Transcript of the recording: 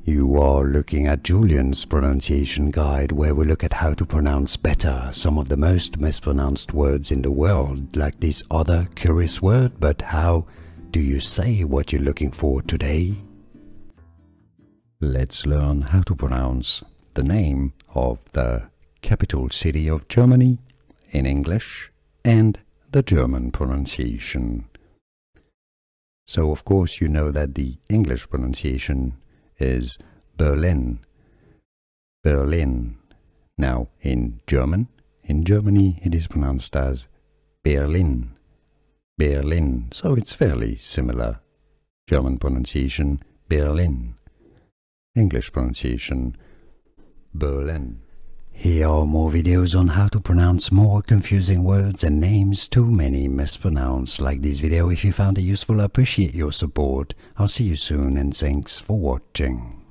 You are looking at Julian's pronunciation guide, where we look at how to pronounce better some of the most mispronounced words in the world, like this other curious word. But how do you say what you're looking for today? Let's learn how to pronounce the name of the capital city of Germany in English and the German pronunciation. So of course you know that the English pronunciation is Berlin. Berlin. Now in Germany it is pronounced as Berlin. Berlin. So it's fairly similar. German pronunciation Berlin. English pronunciation Berlin. Here are more videos on how to pronounce more confusing words and names too many mispronounced. Like this video if you found it useful. I appreciate your support. I'll see you soon and thanks for watching.